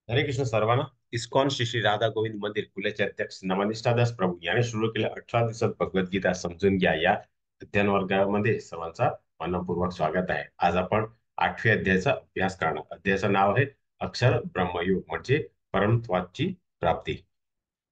हरे कृष्ण सर्वांना. इस्कॉन श्री श्री राधा गोविंद मंदिर कुलेचे अध्यक्ष नमनिष्ठादास प्रभू यांनी सुरू केल्या 18 दिवसात भगवद्गीता समजून घ्या या अध्ययन वर्गामध्ये सर्वांचा मनपूर्वक स्वागत आहे. आज आपण 8व्या अध्यायाचा अभ्यास करणार. अध्यायाचं नाव आहे अक्षर ब्रह्मयोग म्हणजे परमत्वाची प्राप्ती.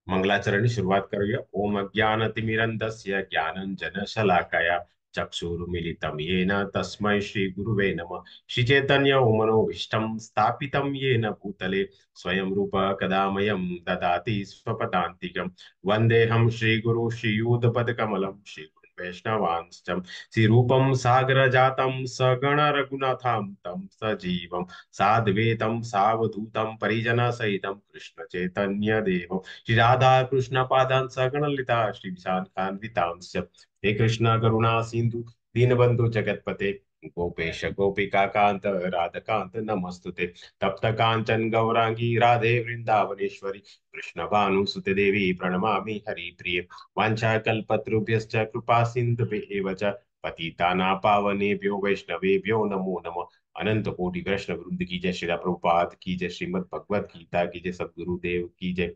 मंगलाचरणी सुरुवात करूया. ओम अज्ञानतिमिरन्धस्य ज्ञानञ्जनशलाकया चक्षुरुमिलितं येन तस्मै श्री गुरुवे नमः. श्री चैतन्य मनोभीष्टं स्थापितं येन भूतले स्वयं रूप कदा मह्यं ददाति स्वपदान्तिकं. वन्देऽहं श्रीगुरु श्रीयुतपदकमलं श्रीगुरुं वैष्णवांश्च श्रीरूपं सागरजातं सगण रघुनाथं तं सजीवं साद्वैतं सावधूतं परिजनसहितं कृष्ण चैतन्य देवं श्री राधा कृष्ण पादां सगण ललिता श्री विशाखान्वितांश्च. हे कृष्ण करुणा सिंधु दीनबंधु जगतपते गोपेश गोपिका कांत राधकांत नमस्तुते. तप्त कांचन गौरांगी राधे वृंदावनेश्वरी कृष्ण भानुसुते देवी प्रणमामि हरिप्रिये. वाञ्छाकल्पतरुभ्यश्च कृपा सिन्धुभ्येव च पतितानां पावनेभ्यो वैष्णवेभ्यो नमो नमः. अनंत कोटि कृष्ण वृंद की जय, श्रीला प्रभुपाद की जय, श्रीमद भगवत गीता की जय, सदगुरुदेव की जय.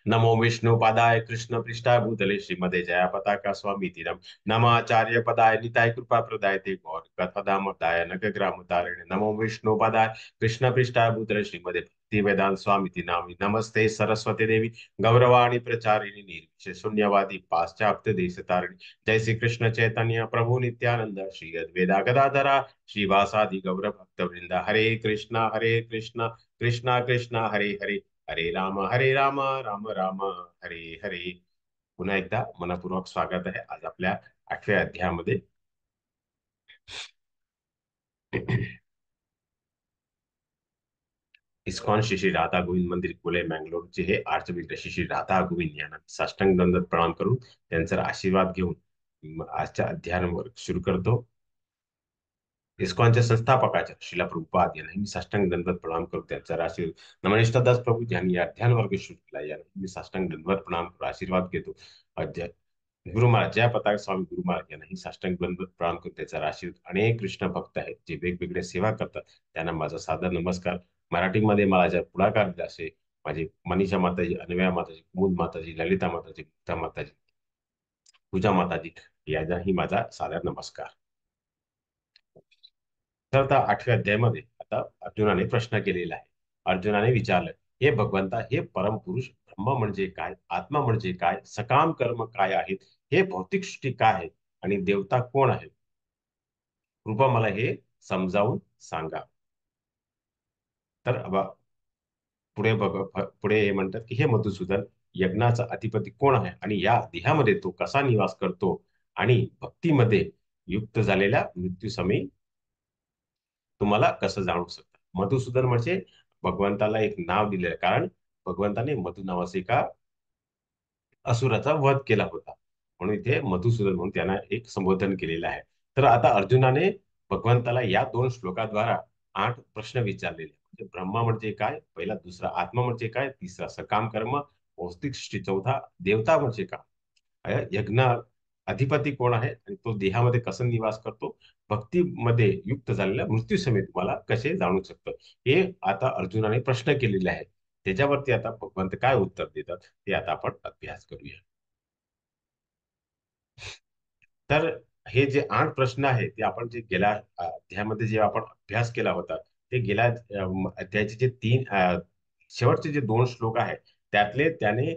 नमो विष्णु पदाय कृष्ण पृष्ठाय भूतले श्रीमदे जया पताका स्वामी तीरम नमाचार्य पदाय निताय कृपा प्रदाय ते गौर कथादामताय नग ग्राम तारिणे. नमो विष्णु पदाय कृष्ण पृष्ठाय भूतले श्रीमदे भक्ति वेदांत स्वामी नामी नमस्ते सरस्वती देवी गौरवाणी प्रचारिणी निर्विशेष शून्यवादी पाश्चात्य देश तारिणी. जय श्री कृष्ण चैतन्य प्रभु नित्यानंद श्री अद्वैता गदाधरा श्रीवासादि गौर भक्त वृंद. हरे कृष्णा कृष्णा कृष्णा हरे हरे, हरे राम राम राम हरे हरे. पुन्हा एकदा मनपूर्वक स्वागत आहे आज आपल्या 8व्या अध्यायामध्ये. इस्कॉन श्री श्री राधा गोविंद मंदिर कुले मँगलोरचे हे आर्चबिशप श्री श्री राधा गोविंद यांना साष्टांग दंडवत प्रणाम करून त्यांचा आशीर्वाद घेऊन आजच्या अध्यायावर सुरू करतो. इस्कॉनच्या संस्थापकाच्या श्रीला प्रभुपाद यांना मी साष्टांग दंडवत प्रणाम करतो. त्यांचा आशीर्वाद नमनिष्ठादास प्रभू यांनी या ध्यान वर्ग सुरू केला, यांना मी साष्टांग दंडवत प्रणाम करून आशीर्वाद घेतो. अध्याय गुरु महाराज जय पताका स्वामी गुरु महाराज यांनाही साष्टांग दंडवत प्रणाम करून त्याचा आशीर्वाद. अनेक कृष्ण भक्त आहेत जे वेगवेगळे सेवा करतात, त्यांना माझा सादर नमस्कार. मराठीमध्ये मला ज्या पुढाकार दिला असे माझे मनीषा माताजी, अन्वया माताजी, कुमुद माताजी, ललिता माताजी, गीता माताजी, पूजा माताजी यांनाही माझा सादर नमस्कार. तर आता 8व्या अध्यायामध्ये आता अर्जुनाने प्रश्न केलेला आहे. अर्जुनाने विचारलं, हे भगवंता, हे परमपुरुष ब्रह्म म्हणजे काय, आत्मा म्हणजे काय, सकाम कर्म काय आहेत, हे भौतिक सृष्टी काय आहे आणि देवता कोण आहे, कृपा मला हे समजावून सांगा. तर पुढे पुढे हे म्हणतात की हे मधुसूदन, यज्ञाचा अधिपती कोण आहे आणि या देहामध्ये तो कसा निवास करतो आणि भक्तीमध्ये युक्त झालेल्या मृत्यूसमयी तुम्हाला कसं जाणू शकता. मधुसूदन म्हणजे भगवंताला एक नाव दिलेलं, कारण भगवंताने मधु नावाचे एका असुराचा वध केला होता, म्हणून इथे मधुसूदन म्हणून त्यांना एक संबोधन केलेलं आहे. तर आता अर्जुनाने भगवंताला या 2 श्लोकाद्वारा 8 प्रश्न विचारलेले. म्हणजे ब्रह्मा म्हणजे काय, पहिला, दुसरा आत्मा म्हणजे काय, तिसरा सकाम कर्म, भौतिक सृष्टी, चौथा देवता म्हणजे काय, यज्ञ अधिपती कोण आहे आणि तो देहामध्ये कसं निवास करतो, भक्तीमध्ये युक्त झालेल्या मृत्यू समेत तुम्हाला कसे जाणू शकतं, हे आता अर्जुनाने प्रश्न केलेले आहे. त्याच्यावरती आता भगवंत काय उत्तर देतात ते आता आपण अभ्यास करूया. तर हे जे 8 प्रश्न आहेत ते आपण जे गेल्या अध्यायामध्ये जे आपण अभ्यास केला होता, ते गेल्या अध्यायाचे जे शेवटचे जे 2 श्लोक आहेत त्यातले त्याने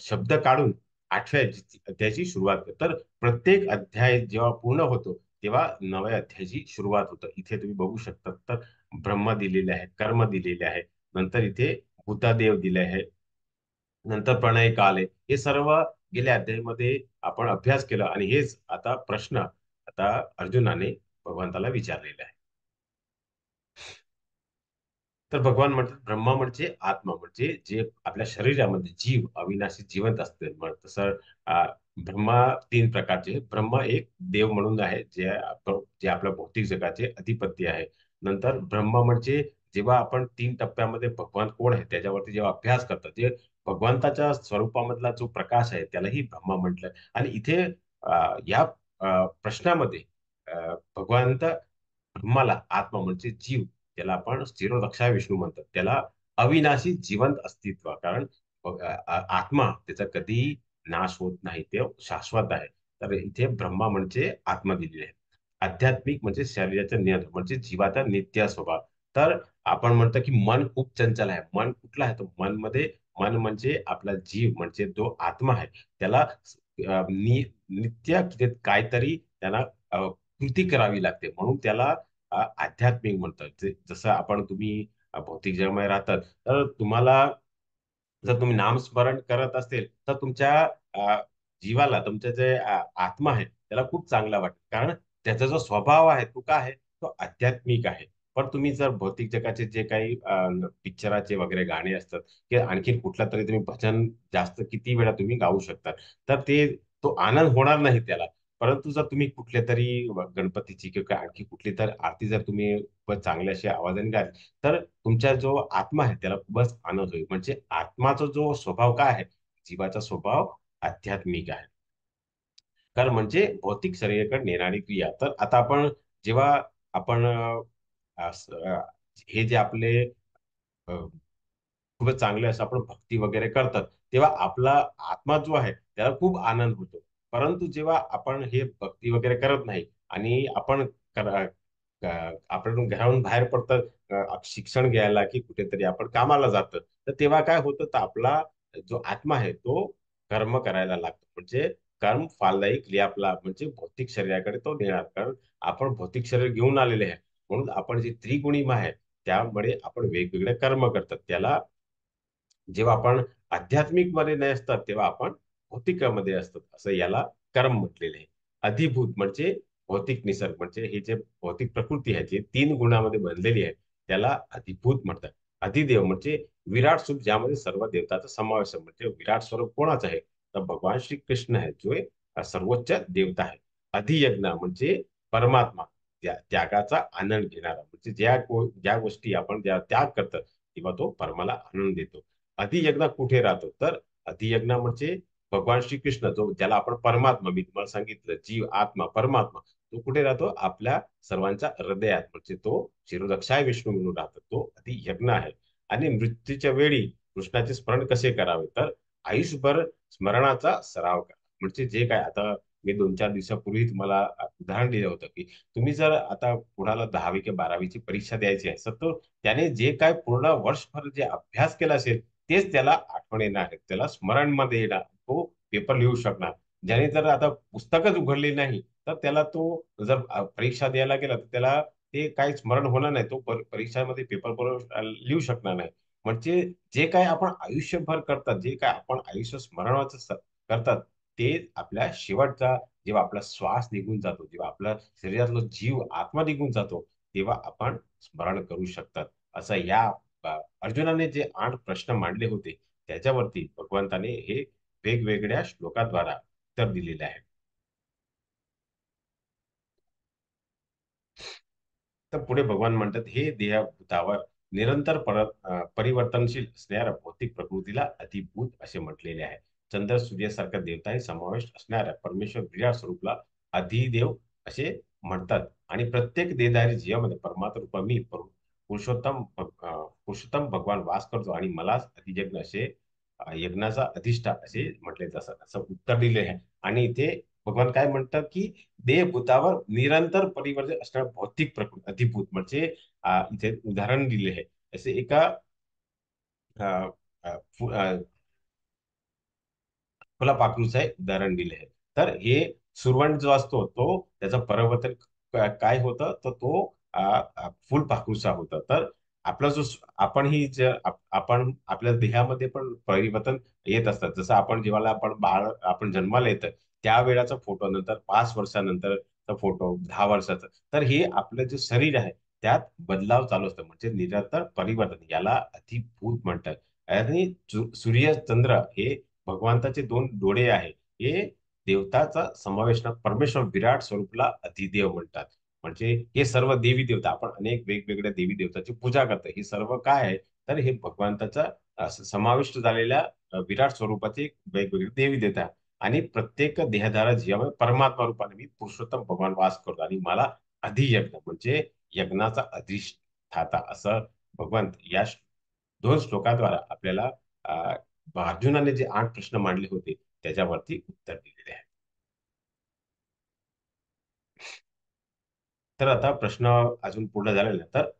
शब्द काढून 8व्या अध्यायाची सुरुवात करतो. तर प्रत्येक अध्याय जेव्हा पूर्ण होतो तेव्हा 9व्या अध्यायाची सुरुवात होतं. इथे तुम्ही बघू शकता, तर ब्रह्म दिलेले आहे, कर्म दिलेले आहे, नंतर इथे भूतादेव दिले आहे, नंतर प्रणय काल आहे. हे सर्व गेल्या अध्यायामध्ये आपण अभ्यास केला आणि हेच आता प्रश्न आता अर्जुनाने भगवंताला विचारलेले आहे. तर भगवान म्हणतात ब्रह्मा म्हणजे आत्मा, म्हणजे जे आपल्या शरीरामध्ये जीव अविनाशी जिवंत असते. तसं ब्रह्मा 3 प्रकारचे. ब्रह्मा एक देव म्हणून आहे, जे आपल्या भौतिक जगाचे अधिपती आहे. नंतर ब्रह्मा म्हणजे जेव्हा आपण 3 टप्प्यामध्ये भगवान कोण आहे त्याच्यावरती जेव्हा अभ्यास करतात, जे भगवंताच्या स्वरूपामधला जो प्रकाश आहे त्यालाही ब्रह्मा म्हटलं. आणि इथे या प्रश्नामध्ये भगवंत ब्रह्माला आत्मा म्हणजे जीव, त्याला आपण स्थिरोदक्षा विष्णू म्हणतात, त्याला अविनाशी जिवंत अस्तित्व. कारण आत्मा त्याचा कधी नाश होत नाही, ते शाश्वत आहे. तर इथे ब्रह्मा म्हणजे आत्मा दिलेली आहे. आध्यात्मिक म्हणजे शरीराचा नियंत्रण म्हणजे जीवाचा नित्य स्वभाव. तर आपण म्हणतो की मन खूप चंचल आहे. मन कुठला आहे? तो मन मध्ये, मन म्हणजे आपला जीव म्हणजे जो आत्मा आहे, त्याला नित्य काहीतरी त्याला कृती करावी लागते, म्हणून त्याला आध्यात्मिक म्हणतात. जसं आपण तुम्ही भौतिक जगामध्ये राहतात, तर तुम्हाला जर तुम्ही नामस्मरण करत असेल तर तुमच्या जीवाला, तुमच्या जे आत्मा आहे त्याला खूप चांगला वाटतं, कारण त्याचा जो स्वभाव आहे तो काय आहे, तो आध्यात्मिक आहे. पण तुम्ही जर भौतिक जगाचे जे काही पिक्चराचे वगैरे गाणे असतात, की आणखी कुठला तरी तुम्ही भजन जास्त किती वेळा तुम्ही गाऊ शकता, तर ते तो आनंद होणार नाही त्याला. परंतु जर तुम्ही कुठल्या तरी गणपतीची किंवा आणखी कुठली तर आरती जर तुम्ही खूपच चांगल्या अशा आवाजाने गाली, तर तुमचा जो आत्मा आहे त्याला खूपच आनंद होईल. म्हणजे आत्माचा जो स्वभाव काय आहे, जीवाचा स्वभाव आध्यात्मिक आहे. कारण म्हणजे भौतिक शरीराकडे नेणारी क्रिया. तर आता आपण जेव्हा आपण हे जे आपले अ, खूपच चांगले असं आपण भक्ती वगैरे करतात, तेव्हा आपला आत्मा जो आहे त्याला खूप आनंद होतो. परंतु जेव्हा आपण हे भक्ती वगैरे करत नाही आणि आपण आपण घरावरून बाहेर पडतात, शिक्षण घ्यायला की कुठेतरी आपण कामाला जातो, तर तेव्हा काय होतं, तर आपला जो आत्मा आहे तो कर्म करायला लागतो. म्हणजे कर्म फलदायी क्रिया आपला म्हणजे भौतिक शरीराकडे तो नेणार. कारण आपण भौतिक शरीर घेऊन आलेले आहे, म्हणून आपण जी त्रिगुणिमा आहे त्यामुळे आपण वेगवेगळे कर्म करतात. त्याला जेव्हा आपण आध्यात्मिक मध्ये नाही असतात तेव्हा आपण भौतिकामध्ये असतात, असं याला कर्म म्हटलेले आहे. अधिभूत म्हणजे भौतिक निसर्ग, म्हणजे हे जे भौतिक प्रकृती आहे जे तीन गुणामध्ये बनलेली आहे त्याला अधिभूत म्हणतात. अधिदेव म्हणजे विराट स्वरूप, ज्यामध्ये सर्व देवताचा समावेश आहे. म्हणजे विराट स्वरूप कोणाच आहे, तर भगवान श्री कृष्ण आहे, जो सर्वोच्च देवता आहे. अधियज्ञ म्हणजे परमात्मा, त्यागाचा आनंद घेणारा, म्हणजे ज्या गोष्टी आपण ज्या त्याग करतात तेव्हा तो परमाला आनंद देतो. अधियज्ञ कुठे राहतो, तर अधियज्ञ म्हणजे भगवान श्रीकृष्ण, जो ज्याला आपण परमात्मा, मी तुम्हाला सांगितलं जीव आत्मा परमात्मा, तो कुठे राहतो, आपल्या सर्वांच्या हृदयात. म्हणजे तो शिरोदक्षाय विष्णू म्हणून राहतो, तो अधियज्ञ आहे. आणि मृत्यूच्या वेळी कृष्णाचे स्मरण कसे करावे, तर आयुष्यभर स्मरणाचा सराव करा. म्हणजे जे काय आता मी 2-4 दिवसापूर्वी तुम्हाला उदाहरण दिलं होतं, की तुम्ही जर आता कुणाला 10वी किंवा 12वीची परीक्षा द्यायची आहे, तर त्याने जे काय पूर्ण वर्षभर जे अभ्यास केला असेल तेच त्याला आठवण येणार आहे, त्याला स्मरणमध्ये येणार, तो पेपर लिहू शकणार. ज्याने जर आता पुस्तकच उघडले नाही, तर त्याला तो जर परीक्षा द्यायला गेला तर त्याला ते काही स्मरण होणार नाही, तो परीक्षामध्ये पेपर बरोबर लिहू शकणार नाही. म्हणजे जे काय आपण आयुष्यभर करतात, जे काय आपण आयुष्य स्मरणाचं करतात, ते आपल्या शेवटचा, जेव्हा आपला श्वास निघून जातो, जेव्हा आपल्या शरीरातला जीव आत्मा निघून जातो, तेव्हा आपण स्मरण करू शकतात. असं या अर्जुनाने जे 8 प्रश्न मांडले होते त्याच्यावरती भगवंताने हे वेगवेगळ्या श्लोकाद्वारा उत्तर दिलेले आहे. तर पुढे भगवान म्हणतात, हे देहभूतावर निरंतर परिवर्तनशील असणाऱ्या भौतिक प्रकृतीला अधिभूत असे म्हटलेले आहे. चंद्र सूर्यासारख्या देवताही समावेश असणाऱ्या परमेश्वर विराट स्वरूपला अधिदेव असे म्हणतात. आणि प्रत्येक देहधारी जीवामध्ये परमात्मा रूप मी पुरुषोत्तम भगवान वास करतो आणि मलाच अधियज्ञ असे यज्ञाचा अधिष्ठा असे म्हटले जातात, असं उत्तर दिले आहे. आणि इथे भगवान काय म्हणतात, की देहभूतावर निरंतर परिवर्तन असणाऱ्या भौतिक प्रकृती अधिभूत म्हणजे इथे उदाहरण दिले आहे. असे एका अ, अ, फु- अ, फुलापाखरूचं एक उदाहरण दिले आहे. तर हे सुरवंट जो असतो तो त्याचं परिवर्तन काय होतं, तर तो फुलपाखरूचा होता. तर आपला आपण ही जे आपण आपल्या देहामध्ये पण परिवर्तन येत असतात. जसं आपण जेव्हा आपण बाळ आपण जन्माला येतं त्या वेळाचा फोटो, नंतर 5 वर्षानंतरचा फोटो, 10 वर्षाचा, तर हे आपलं जे शरीर आहे त्यात बदलाव चालू असतो, म्हणजे निरंतर परिवर्तन, याला अधिभूत म्हणतात. आणि सूर्य चंद्र हे भगवंताचे दोन डोळे आहे, हे देवताचा समावेश ना परमेश्वर विराट स्वरूपला अधिदेव म्हणतात. म्हणजे हे सर्व देवी देवता, आपण अनेक वेगवेगळ्या देवी देवताची पूजा करतो, हे सर्व काय आहे, तर हे भगवंताचा समाविष्ट झालेल्या विराट स्वरूपाचे वेगवेगळे देवी देवता. आणि प्रत्येक देहधारा जीवामध्ये परमात्मा रूपाने मी पुरुषोत्तम भगवान वास करतो आणि मला अधियज्ञ म्हणजे यज्ञाचा अधिष्ठाता असं भगवंत या दोन श्लोकाद्वारा आपल्याला अ, अर्जुनाने जे 8 प्रश्न मांडले होते त्याच्यावरती उत्तर दिलेले आहे. तर आता प्रश्न अजून पूर्ण झालेला नाही. तर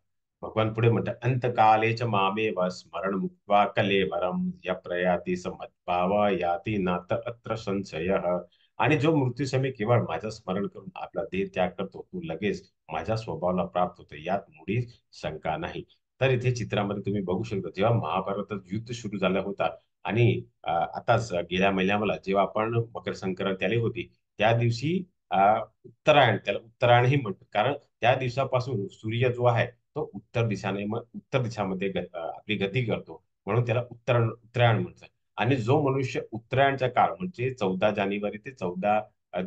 भगवान पुढे म्हणतात, अंतकाले च मामेव स्मरण मुक्त्वा कलेवरम य प्रयाती समद्भाव याती नात अत्र संशयः. आणि जो मृत्यूसमयी केवळ माझं स्मरण करून आपला देह त्याग करतो, तो लगेच माझ्या स्वभावाला प्राप्त होतो, यात मुळी शंका नाही. तर इथे चित्रामध्ये तुम्ही बघू शकता, जेव्हा महाभारतात युद्ध सुरू झालं होता आणि आताच गेल्या महिन्याला जेव्हा आपण मकर संक्रांती आली होती, त्या दिवशी उत्तरायण, त्याला उत्तरायणही म्हणतात, कारण त्या दिवसापासून सूर्य जो आहे तो उत्तर दिशामध्ये आपली गती करतो, म्हणून त्याला उत्तरायण म्हणतात. आणि जो मनुष्य उत्तरायणचा काळ म्हणजे 14 जानेवारी ते 14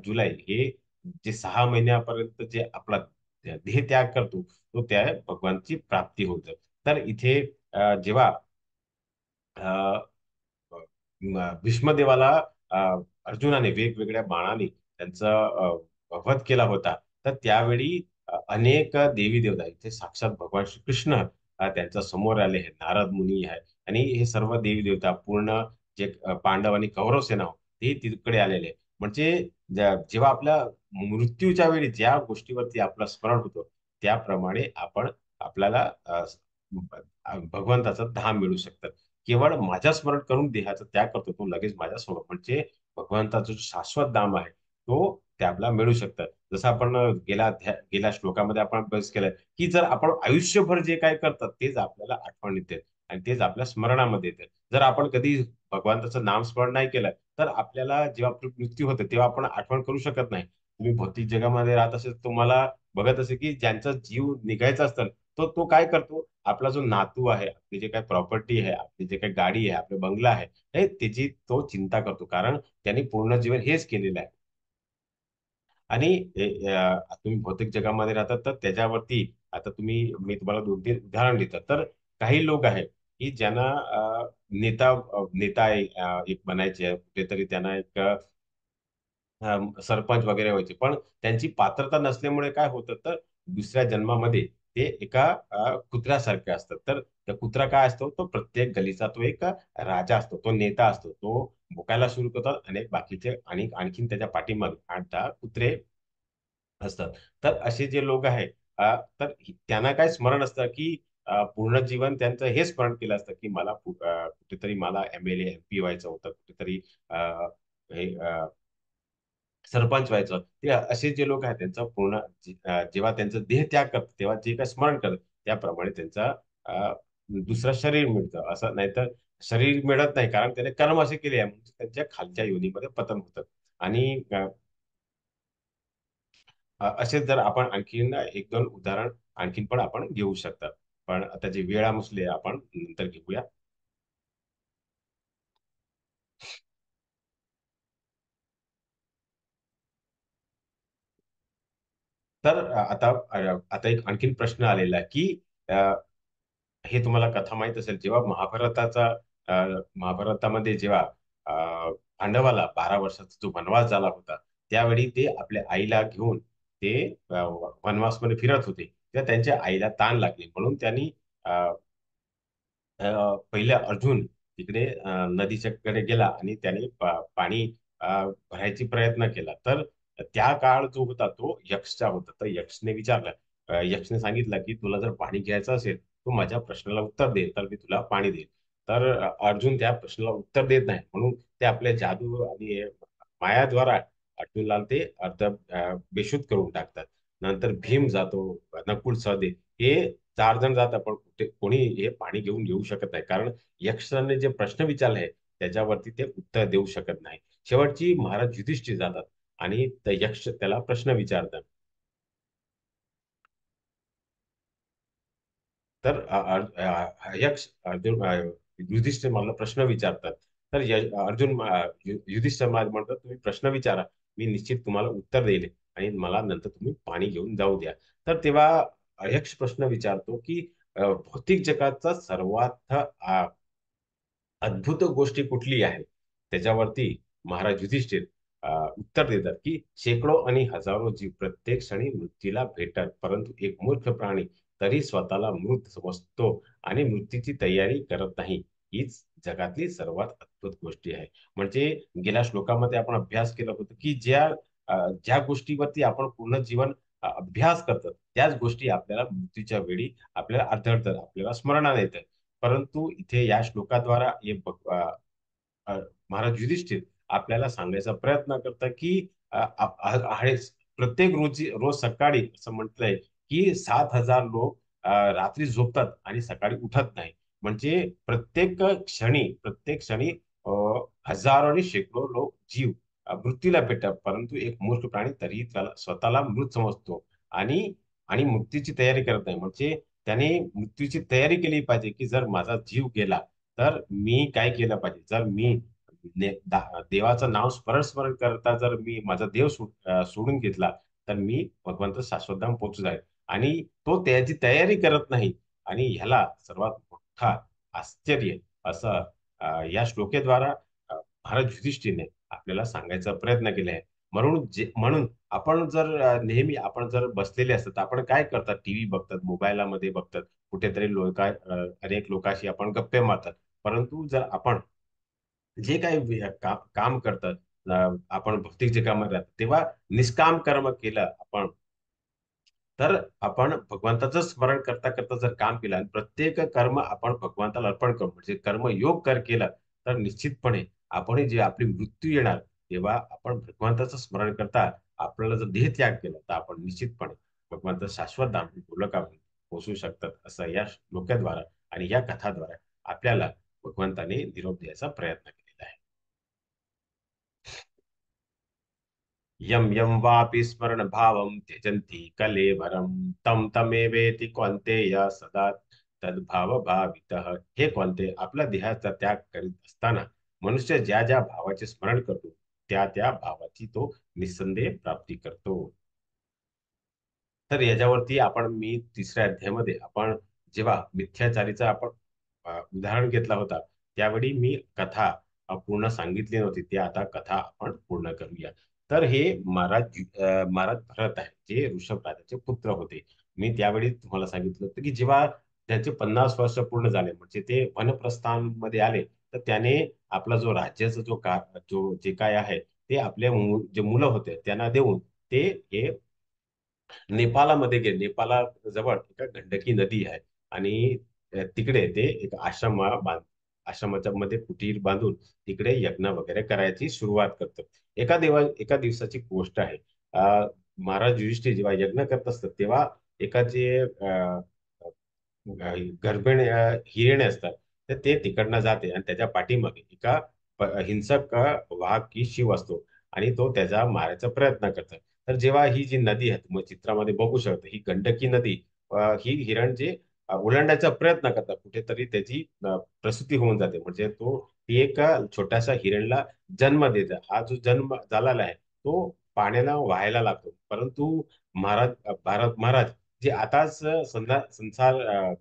जुलै हे जे 6 महिन्यापर्यंत जे आपला देह त्याग करतो, तो त्या भगवानची प्राप्ती होतं. तर इथे जेव्हा भीष्मदेवाला अ, अर्जुनाने वेगवेगळ्या बाणाने त्यांचा वध केला होता. तर त्यावेळी अनेक देवी देवता इथे साक्षात भगवान श्रीकृष्ण त्यांच्या समोर आले आहेत. नारद मुनी आहे आणि हे सर्व देवी देवता पूर्ण जे पांडव आणि कौरव सेना होती, ते तिकडे आलेले आहे. म्हणजे जेव्हा आपल्या मृत्यूच्या वेळी ज्या गोष्टीवरती आपलं स्मरण होतं, त्याप्रमाणे आपल्याला भगवंताचं धाम मिळू शकतं. केवळ माझ्या स्मरण करून देहाचा त्याग करतो, तो लगेच माझ्या समोर म्हणजे भगवंताचं जो शाश्वत धाम आहे तो ते आपल्याला मिळू शकतं. जसं आपण गेल्या श्लोकामध्ये आपण अभ्यास केलाय, की जर आपण आयुष्यभर जे काय करतात तेच आपल्याला आठवण येते आणि तेच आपल्या स्मरणामध्ये येते. जर आपण कधी भगवंताचं नामस्मरण नाही केलं, तर आपल्याला जेव्हा आपला मृत्यू होते तेव्हा आपण आठवण करू शकत नाही. तुम्ही भौतिक जगामध्ये राहत असेल, तुम्हाला बघत असेल की ज्यांचा जीव निघायचा असतं, तो काय करतो, आपला जो नातू आहे, आपली जे काही प्रॉपर्टी आहे, आपली जे काही गाडी आहे, आपला बंगला आहे, त्याची तो चिंता करतो, कारण त्यांनी पूर्ण जीवन हेच केलेलं आहे. आणि तुम्ही भौतिक जगामध्ये राहतात तर त्याच्यावरती आता मी तुम्हाला 2-3 उदाहरण देतात. तर काही लोक आहेत की ज्यांना नेता एक बनायचे आहे, कुठेतरी त्यांना एक सरपंच वगैरे व्हायचे, पण त्यांची पात्रता नसल्यामुळे काय होतं, तर दुसऱ्या जन्मामध्ये ते एका कुत्र्यासारखे असतात. तर त्या कुत्रा काय असतो, तो प्रत्येक गलीचा तो एक राजा असतो, तो नेता असतो, तो भुकायला सुरू करतात आणि बाकीचे आणि आणखीन त्याच्या पाठीमागे 8-10 कुत्रे असतात. तर असे जे लोक आहेत, तर त्यांना काय स्मरण असतं की पूर्ण जीवन त्यांचं हे स्मरण केलं असतं की कुठेतरी मला एमएलए एमपी व्हायचं होतं, कुठेतरी अ, हे सरपंच व्हायचं. ते असे जे लोक आहेत त्यांचा जेव्हा त्यांचा देह त्याग करतात तेव्हा जे काही स्मरण करतात त्याप्रमाणे त्यांचा अ, दुसरं शरीर मिळतं. असं नाहीतर शरीर मिळत नाही, कारण त्याने कर्म असे केले आहे म्हणजे त्यांच्या खालच्या योनीमध्ये पतन होतं. आणि असेच जर आपण आणखीन एक दोन उदाहरण आणखीन पण आपण घेऊ शकतात. पण आता जे वेळामुसले आपण नंतर घेऊया. तर आता एक आणखीन प्रश्न आलेला आहे की हे तुम्हाला कथा माहित असेल, जेव्हा महाभारतामध्ये जेव्हा पांडवाला 12 वर्षाचा जो वनवास झाला होता, त्यावेळी ते आपल्या आईला घेऊन ते वनवासमध्ये फिरत होते. तेव्हा त्यांच्या आईला ताण लागली, म्हणून त्यांनी पहिले अर्जुन तिकडे नदीच्या कडे गेला आणि त्याने पाणी भरायची प्रयत्न केला. तर त्या काळ जो होता तो यक्षचा होता. तर यक्षने विचारलं, यक्षने सांगितलं की तुला जर पाणी घ्यायचं असेल, तू माझ्या प्रश्नाला उत्तर दे, तर मी तुला पाणी देईन. तर अर्जुन त्या प्रश्नाला उत्तर देत नाही, म्हणून ते आपल्या जादू आणि मायाद्वारा अर्जुनला ते बेशुद्ध करून टाकतात. नंतर भीम जातो, नकुल सहदेव हे 4 जण जातात, पण कोणी हे पाणी घेऊन येऊ शकत नाही, कारण यक्षाने जे प्रश्न विचारले आहेत त्याच्यावरती ते उत्तर देऊ शकत नाही. शेवटची महाराज युधिष्ठिर जातात आणि त्या यक्ष त्याला प्रश्न विचारतात. तर यक्ष युधिष्ठिर मला प्रश्न विचारतात. तर युधिष्ठिर मला म्हणतात, तुम्ही प्रश्न विचारा, मी निश्चित तुम्हाला उत्तर देईल आणि मला नंतर तुम्ही पाणी घेऊन जाऊ द्या. तर तेव्हा यक्ष प्रश्न विचारतो की भौतिक जगाचा सर्वात अद्भुत गोष्टी कुठली आहे. त्याच्यावरती महाराज युधिष्ठिर उत्तर देतात की शेकडो आणि हजारो जीव प्रत्येक क्षणी मृत्यूला भेटतात, परंतु एक मूर्ख प्राणी तरी स्वतःला मृत समजतो आणि मृत्यूची तयारी करत नाही. हीच जगातली सर्वात अद्भुत गोष्टी आहे. म्हणजे गेल्या श्लोकामध्ये आपण अभ्यास केला होता की ज्या गोष्टीवरती आपण पूर्ण जीवन अभ्यास करतात त्याच गोष्टी आपल्याला मृत्यूच्या वेळी आपल्याला आढळतात, आपल्याला स्मरणात येतात. परंतु इथे या श्लोकाद्वारा अ, महाराज युधिष्ठिर आपल्याला सांगायचा प्रयत्न करतात की प्रत्येक रोज सकाळी असं म्हटलंय की 7,000 लोक रात्री झोपतात आणि सकाळी उठत नाही. म्हणजे प्रत्येक क्षणी अ, हजारो आणि शेकडो लोक जीव मृत्यूला भेटतात, परंतु एक मूर्ख प्राणी तरीही त्याला स्वतःला मृत समजतो आणि आणि मृत्यूची तयारी करत नाही. म्हणजे त्याने मृत्यूची तयारी केली पाहिजे की जर माझा जीव गेला तर मी काय केलं पाहिजे. जर मी देवाचं नाव स्मरण स्मरण करता जर मी माझा सोडून घेतला तर मी भगवंत शाश्वतधाम पोहोचू जाईल. आणि तो त्याची तयारी करत नाही. आणि ह्याला सर्वात मोठा आश्चर्य असं या श्लोकेद्वारा महाराज युधिष्ठिरने आपल्याला सांगायचा प्रयत्न केला आहे. म्हणून आपण जर नेहमी आपण जर बसलेले असतात आपण काय करतात, टीव्ही बघतात, मोबाईलमध्ये बघतात, कुठेतरी अनेक लोकांशी आपण गप्पे मारतात. परंतु जर आपण जे काही काम करतात, आपण भौतिक जगामध्ये राहतो तेव्हा निष्काम कर्म केलं आपण, तर आपण भगवंताचं स्मरण करता करता जर काम केलं आणि प्रत्येक कर्म आपण भगवंताला अर्पण करू म्हणजे कर्मयोग केला तर निश्चितपणे आपण जे आपली मृत्यू येणार तेव्हा आपण भगवंताचं स्मरण करता आपल्याला जर देह त्याग केला तर आपण निश्चितपणे भगवंत शाश्वत धाम गोलकामध्ये पोहोचू शकतात, असं या श्लोकाद्वारा आणि या कथाद्वारा आपल्याला भगवंताने निरोप द्यायचा प्रयत्न केलेला आहे. यम यम वापि स्मरण भावम त्यजन्ति कलेवरम तम तमेवेति कौन्तेय सदा तद्भाव भावितः. हे कौन्ते, आपला देहाचा त्याग करीत असताना मनुष्य ज्या ज्या भावाचे स्मरण करतो त्या त्या भावाची तो निस्संदेह प्राप्ती करतो. तर याच्यावरती मी तिसऱ्या अध्यायामध्ये आपण जेव्हा मिथ्याचारीचा आपण उदाहरण घेतला होता त्यावेळी मी कथा पूर्ण सांगितली नव्हती. ती आता कथा आपण पूर्ण करूया. तर हे महाराज भरत आहे जे ऋषभ राजाचे पुत्र होते. मी त्यावेळी तुम्हाला सांगितलं होतं की जेव्हा त्यांचे 50 वर्ष पूर्ण झाले म्हणजे ते वनप्रस्थानमध्ये आले तर त्याने आपला जो राज्याचा जे काय आहे ते आपल्या जे मुलं होते त्यांना देऊन ते हे नेपाळमध्ये गेले. नेपाळा जवळ एका गंडकी नदी आहे आणि तिकडे ते एक आश्रमाच्या मध्ये कुटीर बांधून तिकडे यज्ञ वगैरे करायची सुरुवात करतात. एका दिवसाची गोष्ट आहे. महाराज युधिष्ठिर जेव्हा यज्ञ करत असतात तेव्हा एकाचे गर्भिणी हिरिणी असतात तर ते तिकडनं जाते आणि त्याच्या पाठीमागे हिंसक वाघ की शिव असतो आणि तो त्याचा मारायचा प्रयत्न करतात. तर जेव्हा ही जी नदी आहे तुम्ही चित्रामध्ये बघू शकता ही गंडकी नदी ही हिरण जे ओलांडायचा प्रयत्न करतात कुठेतरी त्याची प्रसूती होऊन जाते म्हणजे ती एक छोट्याशा हिरणला जन्म देते. हा जो जन्म झालेला आहे तो पाण्याला व्हायला लागतो. परंतु भारत महाराज जे आताच संसार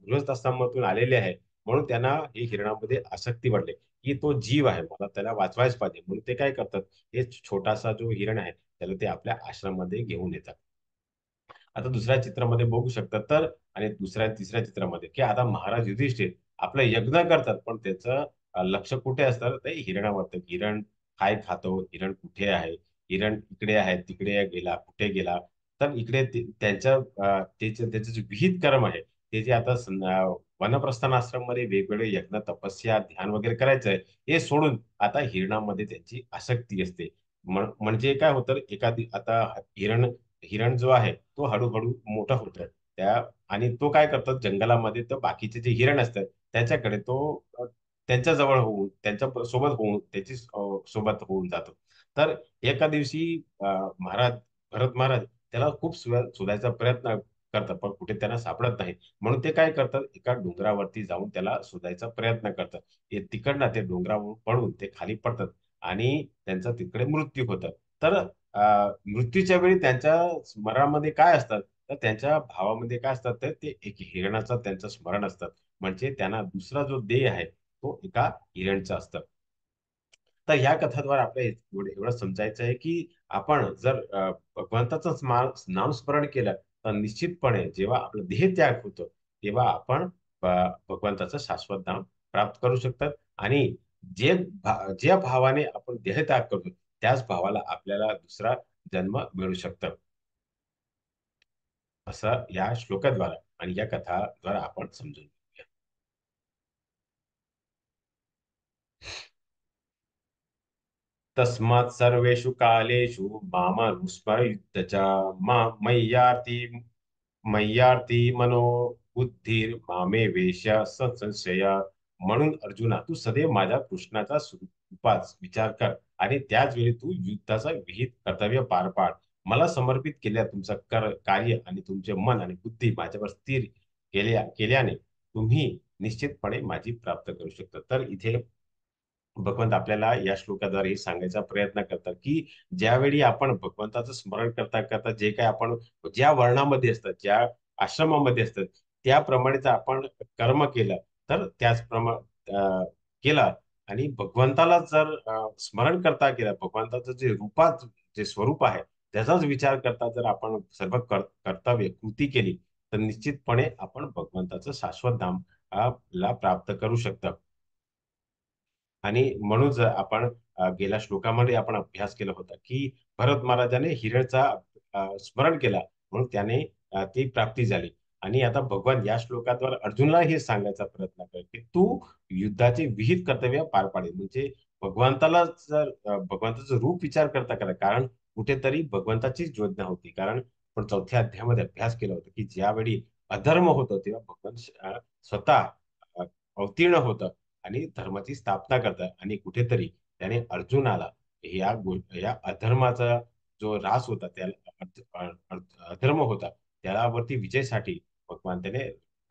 गृहस्थाश्रमातून आलेले आहे म्हणून त्यांना ही हिरणामध्ये आसक्ती वाटली की तो जीव आहे मला त्याला वाचवायच पाहिजे म्हणून ते काय करतात, हे छोटासा जो हिरण आहे त्याला ते आपल्या आश्रमामध्ये घेऊन येतात. आता दुसऱ्या चित्रामध्ये बघू शकतात तर आणि तिसऱ्या चित्रामध्ये की आता महाराज युधिष्ठिर आपलं यज्ञ करतात पण त्याचं लक्ष कुठे असतं ते हिरणावरतं. हिरण काय खातो, हिरण कुठे आहे, हिरण इकडे आहे तिकडे गेला कुठे गेला. तर इकडे त्याचं जे विहित कर्म आहे ते जे आता वनप्रस्थान आश्रम मध्ये वेगवेगळे यज्ञ तपस्या ध्यान वगैरे करायचं आहे हे सोडून आता हिरणामध्ये त्यांची आसक्ती असते. म्हणजे काय होतं एखादी आता हिरण हिरण जो आहे तो हळूहळू मोठा होतो त्या आणि तो काय करतात जंगलामध्ये तर बाकीचे जे हिरण असतात त्याच्याकडे तो त्यांच्या जवळ होऊन त्यांच्या सोबत होऊन सोबत होऊन जातो. तर एका दिवशी भरत महाराज त्याला खूप शोधायचा प्रयत्न करतात पण कुठे त्यांना सापडत नाही. म्हणून ते काय करतात एका डोंगरावरती जाऊन त्याला शोधायचा प्रयत्न करतात. तिकडनं ते डोंगरावरून पडून ते खाली पडतात आणि त्यांचा तिकडे मृत्यू होतात. तर मृत्यूच्या वेळी त्यांच्या स्मरणामध्ये काय असतात तर त्यांच्या भावामध्ये काय असतात तर ते एक हिरणाचं त्यांचं स्मरण असतात. म्हणजे त्यांना दुसरा जो देह आहे तो एका हिरणचा असतं. तर ह्या कथाद्वारे आपल्याला एवढं समजायचं आहे की आपण जर भगवंताचं नामस्मरण केलं तर निश्चितपणे जेव्हा आपलं देहत्याग होतो तेव्हा आपण भगवंताचं शाश्वत धाम प्राप्त करू शकतात. आणि ज्या भावाने आपण देहत्याग करतो त्याच भावाला आपल्याला दुसरा जन्म मिळू शकतं, असं या श्लोकाद्वारा आणि या कथाद्वारा आपण समजून घेऊया. तस्मात् सर्वेषु कालेषु मामनुस्मरयुध्य च मय्यार्ति मय्यार्ती मनो बुद्धिर मामे वेश्या संशय. म्हणून अर्जुना, तू सदैव माझ्या कृष्णाचा स्वरूपाच विचार कर आणि त्याच वेळी तू युद्धाचा विहित कर्तव्य पार पाड. मला समर्पित केल्या तुमचं कार्य आणि तुमचे मन आणि बुद्धी माझ्यावर स्थिर केल्याने तुम्ही निश्चितपणे माझी प्राप्त करू शकता. तर इथे भगवंत आपल्याला या श्लोकाद्वारे हे सांगायचा प्रयत्न करतात की ज्यावेळी आपण भगवंताचं स्मरण करता करता जे काही आपण ज्या वर्णामध्ये असतात, ज्या आश्रमामध्ये असतात, त्याप्रमाणे जर आपण कर्म केलं तर केला आणि भगवंताला जर स्मरण करता केलं, भगवंताचं जे रूपात जे स्वरूप आहे त्याचाच विचार करता जर आपण सर्व कर्तव्य कृती केली तर निश्चितपणे आपण भगवंताचं शाश्वत धाम ला प्राप्त करू शकतो. आणि म्हणूनच आपण गेल्या श्लोकामध्ये आपण अभ्यास केला होता की भरत महाराजाने हिरळचा स्मरण केला म्हणून त्याने ती प्राप्ती झाली. आणि आता भगवान या श्लोकाद्वारे अर्जुनला हे सांगायचा प्रयत्न करते की तू युद्धाचे विहित कर्तव्य पार पाडेल. म्हणजे भगवंताला जर भगवंताचं रूप विचार करता करा, कारण कुठेतरी भगवंताचीच योजना होती. कारण आपण चौथ्या अध्यायामध्ये अभ्यास केला होता की ज्यावेळी अधर्म होतं तेव्हा भगवान स्वतः अ, अवतीर्ण होतं आणि धर्माची स्थापना करतात. आणि कुठेतरी त्याने अर्जुनाला या अधर्माचा जो रास होता त्याला अधर्म होता त्यावरती विजयसाठी भगवान त्याने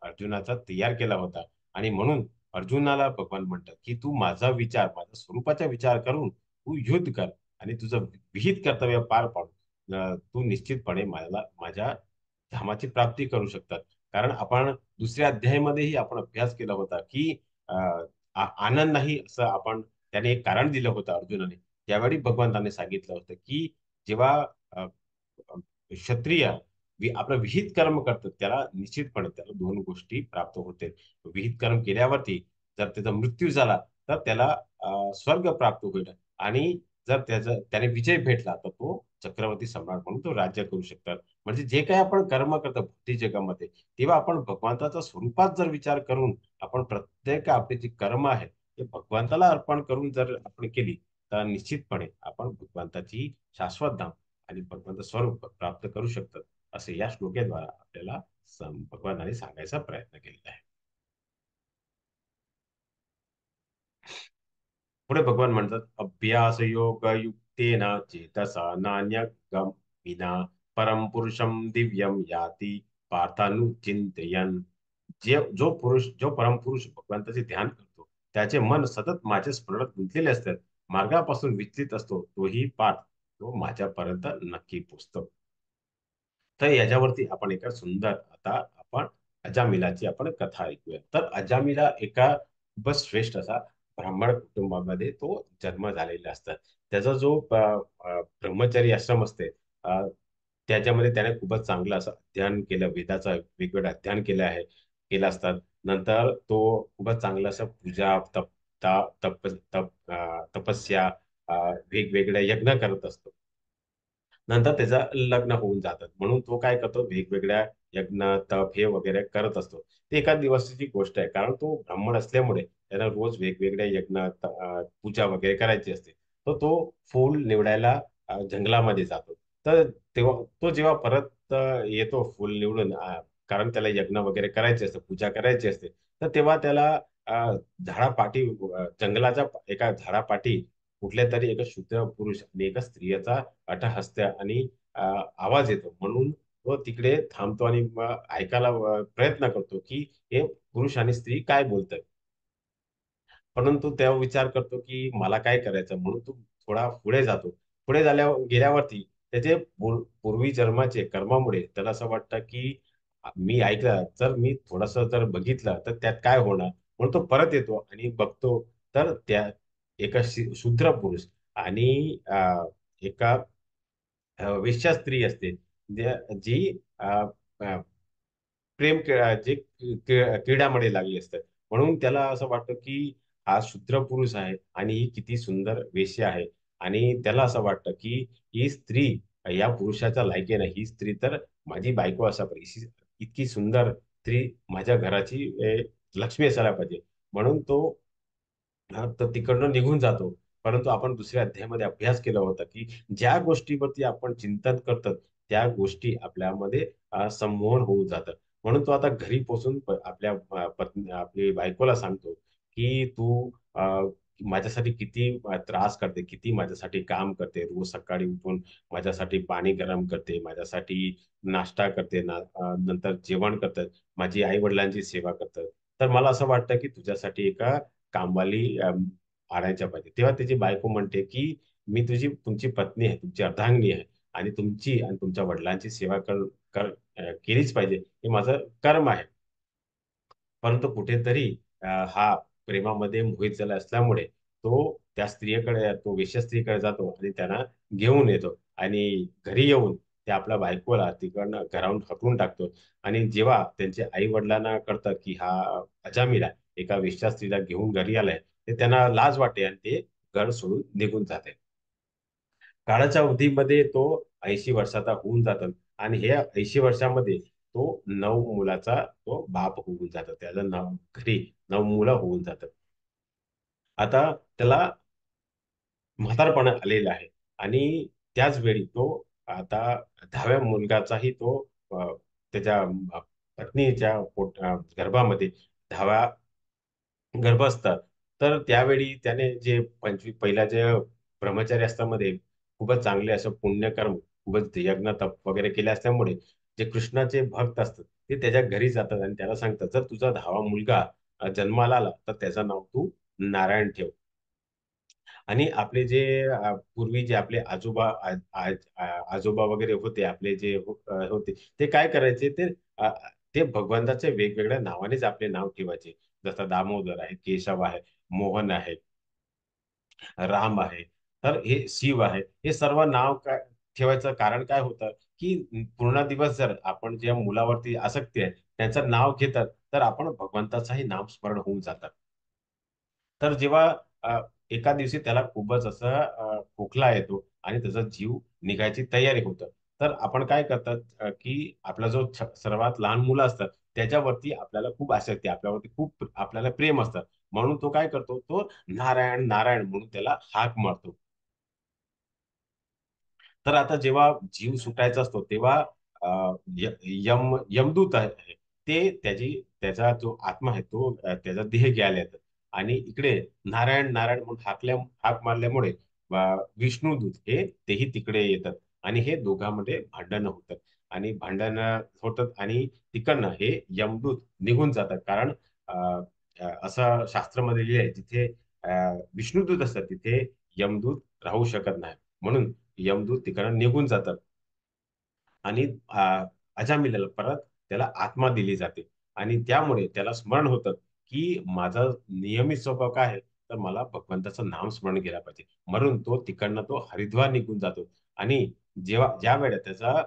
अर्जुनाचा तयार केला होता. आणि म्हणून अर्जुनाला भगवान म्हणतात की तू माझा विचार, माझ्या स्वरूपाचा विचार करून तू युद्ध कर आणि तुझं विहित कर्तव्य पार पाड. तू निश्चितपणे मला माझ्या धामाची प्राप्ती करू शकतात. कारण आपण दुसऱ्या अध्यायामध्येही आपण अभ्यास केला होता की आनंद नाही असं आपण त्याने एक कारण दिलं होतं अर्जुनाने. त्यावेळी भगवंताने सांगितलं होतं की जेव्हा अ, अ, क्षत्रिय आपलं विहित कर्म करतात त्याला निश्चितपणे त्याला दोन गोष्टी प्राप्त होते. विहित कर्म केल्यावरती जर त्याचा मृत्यू झाला तर त्याला स्वर्ग प्राप्त होईल. आणि जर त्याने विजय भेटला तर तो चक्रवर्ती सम्राट म्हणून तो राज्य करू शकतात. म्हणजे जे काही आपण कर्म करतो भौतिक जगामध्ये तेव्हा आपण भगवंताच्या स्वरूपात जर विचार करून आपण प्रत्येक आपले जे कर्म आहे ते भगवंताला अर्पण करून जर आपण केली तर निश्चितपणे आपण भगवंताची शाश्वत धाम आणि भगवंत स्वरूप प्राप्त करू शकतात, असे या श्लोकाद्वारे आपल्याला भगवानाने सांगायचा प्रयत्न केलेला आहे. पुढे भगवान म्हणतात अभ्यास योग युक्तेन चेतसा नान्यगम विना परम पुरुषम दिव्यम याती पार्थानुचिंतयन. जो परम पुरुष भगवंताचे ध्यान करतो त्याचे मन सतत माझ्या स्मरणात गुंतलेले असतात. मार्गापासून विचलित असतो तोही पार्थ तो माझ्यापर्यंत नक्की पोचतो. तर याच्यावरती आपण एका सुंदर आता आपण अजामिलाची आपण कथा ऐकूया. तर अजामिला एका खूपच श्रेष्ठ असा ब्राह्मण कुटुंबामध्ये तो जन्म झालेला असतात. त्याचा जो ब्रह्मचर्य आश्रम असते त्याच्यामध्ये त्याने खूपच चांगलं असं अध्ययन केलं, वेदाचं वेगवेगळं अध्ययन केलं असतात. नंतर तो खूपच चांगलं असं पूजा तपस्या वेगवेगळ्या यज्ञ करत असतो. नंतर त्याचं लग्न होऊन जातात म्हणून तो काय करतो वेगवेगळ्या यज्ञ तप हे वगैरे करत असतो. ते एका दिवसाची गोष्ट आहे, कारण तो ब्राह्मण असल्यामुळे त्याला रोज वेगवेगळ्या पूजा वगैरे करायची असते. तर तो फूल निवडायला जंगलामध्ये जातो. तर तेव्हा तो जेव्हा परत येतो फुल निवडून, कारण त्याला यज्ञ वगैरे करायचे असते, पूजा करायची असते. तर तेव्हा त्याला झाडापाठी जंगलाच्या एका झाडापाठी कुठल्या तरी एका शूद्र पुरुष आणि एका स्त्रियाचा अट्टहास्य आणि आवाज येतो. म्हणून तो तिकडे थांबतो आणि मग ऐकायला प्रयत्न करतो की हे पुरुष आणि स्त्री काय बोलतात. परंतु तेव्हा विचार करतो की मला काय करायचं, म्हणून तो थोडा पुढे जातो. पुढे गेल्यावरती त्याचे पूर्वी जन्माचे कर्मामुळे त्याला असं वाटतं की मी ऐकलं जर मी थोडस जर बघितलं तर त्यात काय होणार, म्हणून तो परत येतो आणि बघतो. तर त्या एका शूद्र पुरुष आणि एका वेश्या स्त्री असते जी प्रेम जे क्रीडामध्ये लागले असतात. म्हणून त्याला असं वाटतं की हा शूद्र पुरुष आहे आणि ही किती सुंदर वेश्या आहे. आणि त्याला असं वाटतं की ही स्त्री या पुरुषाच्या लायकी नाही. ही स्त्री तर माझी बायको असा पाहिजे. इतकी सुंदर स्त्री माझ्या घराची लक्ष्मी असायला पाहिजे. म्हणून तो तर तिकडनं निघून जातो. परंतु आपण दुसऱ्या अध्यायामध्ये अभ्यास केला होता की ज्या गोष्टीवरती आपण चिंतन करतो त्या गोष्टी आपल्यामध्ये संमोहन होऊन जातात. म्हणून तो आता घरी पोहोचून आपल्या पत्नी आपली बायकोला सांगतो की तू माझ्यासाठी किती त्रास करते, किती माझ्यासाठी काम करते, रोज सकाळी उठून माझ्यासाठी पाणी गरम करते, माझ्यासाठी नाश्ता करते, नंतर जेवण करते, माझी आई वडिलांची सेवा करते. तर मला असं वाटतं की तुझ्यासाठी एका कामवाली आणायच्या पाहिजे. तेव्हा त्याची बायको म्हणते की मी तुमची पत्नी आहे, तुमची अर्धांगिनी आहे आणि तुमची आणि तुमच्या वडिलांची सेवा केलीच पाहिजे, हे माझं कर्म आहे. परंतु कुठेतरी हा प्रेमामध्ये मोहित झाला असल्यामुळे तो त्या स्त्रियेकडे, तो वेश्या स्त्रीकडे जातो आणि त्यांना घेऊन येतो आणि घरी येऊन ते आपल्या बायकोला तिकडनं घरावून हकलून टाकतो. आणि जेव्हा त्यांचे आई वडिलांना कळतं की हा अजामिल आहे, एका वेश्या स्त्रीला घेऊन घरी आलाय, ते त्यांना लाज वाटते आणि ते घर सोडून निघून जाते. काळाच्या अवधीमध्ये तो 80 वर्षाचा होऊन जातो आणि हे 80 वर्षामध्ये तो 9 मुलाचा तो बाप होऊन जातो. त्याला घरी 9 मुलं होऊन जातात. आता त्याला म्हातारपण आलेलं आहे आणि त्याच वेळी तो आता 10व्या मुलगाचाही तो अ, त्याच्या पत्नीच्या गर्भामध्ये 10व्या गर्भ असतात. तर त्यावेळी त्याने जे पहिल्या जे ब्रह्मचारी असतामध्ये खूपच चांगले असं पुण्यकर्म, खूपच यज्ञ तप वगैरे केले असल्यामुळे जे कृष्णाचे भक्त असतात ते त्याच्या घरी जातात आणि त्याला सांगतात जर तुझा 10वा मुलगा जन्माला आला तर त्याचं नाव तू नारायण ठेव. आणि आपले जे पूर्वी जे आपले आजोबा वगैरे होते, आपले जे होते ते काय करायचे, ते भगवंताचे वेगवेगळ्या नावानेच आपले नाव ठेवायचे. जसं दामोदर आहे, केशव आहे, मोहन आहे, राम आहे, तर हे शिव आहे. हे सर्व नाव काय ठेवायचं कारण काय होतं की पूर्ण दिवस जर आपण ज्या मुलावरती आसक्ती आहे त्यांचं नाव घेतात तर आपण भगवंताचाही नामस्मरण होऊन जातात. तर जेव्हा एका दिवशी त्याला खूपच असा खोकला येतो आणि त्याचा जीव निघायची तयारी होतं. तर आपण काय करतात की आपला जो सर्वात लहान मुलं असतात त्याच्यावरती आपल्याला खूप आसक्ती आहे, आपल्यावरती खूप आपल्याला प्रेम असतं. म्हणून तो काय करतो, तो नारायण नारायण म्हणून त्याला हाक मारतो. तर आता जेव्हा जीव सुटायचा असतो तेव्हा यमदूत आहे ते त्याचा जो आत्मा आहे तो त्याचा देह घ्यायला येतात आणि इकडे नारायण नारायण म्हणून हाक मारल्यामुळे विष्णुदूत तेही तिकडे येतात आणि हे दोघांमध्ये भांडणं होतात आणि भांडणं होतात आणि तिकडनं हे यमदूत निघून जातात. कारण अ, असं शास्त्रामध्ये लिहिलं आहे जिथे विष्णुदूत असतात तिथे यमदूत राहू शकत नाही. म्हणून यमदूत तिकडे निघून जातात आणि अजामिलला परत त्याला आत्मा दिली जाते आणि त्यामुळे त्याला स्मरण होतं की माझा नियमित स्वभाव काय आहे, तर मला भगवंताचं नाम स्मरण केलं पाहिजे. म्हणून तो हरिद्वार निघून जातो आणि ज्या वेळेला त्याचा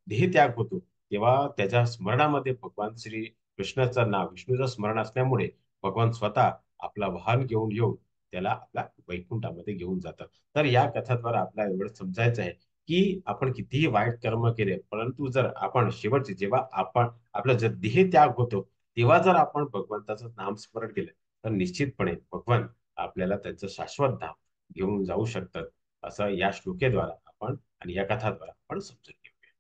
देहत्याग होतो तेव्हा त्याच्या स्मरणामध्ये भगवान श्री कृष्णाचं नाव, विष्णूचं स्मरण असल्यामुळे भगवान स्वतः आपला वाहन घेऊन येऊन त्याला आपल्या वैकुंठामध्ये घेऊन जातात. तर या कथाद्वारे आपल्याला एवढं समजायचं आहे की आपण कितीही वाईट कर्म केले परंतु जर आपण शेवटचे जेव्हा आपण आपला जर देह त्याग होतो तेव्हा जर आपण भगवंताचं नामस्मरण केलं तर निश्चितपणे भगवान आपल्याला त्यांचं शाश्वत धाम घेऊन जाऊ शकतात. असं या श्लोकेद्वारा आपण आणि या कथाद्वारा आपण समजून घेऊया.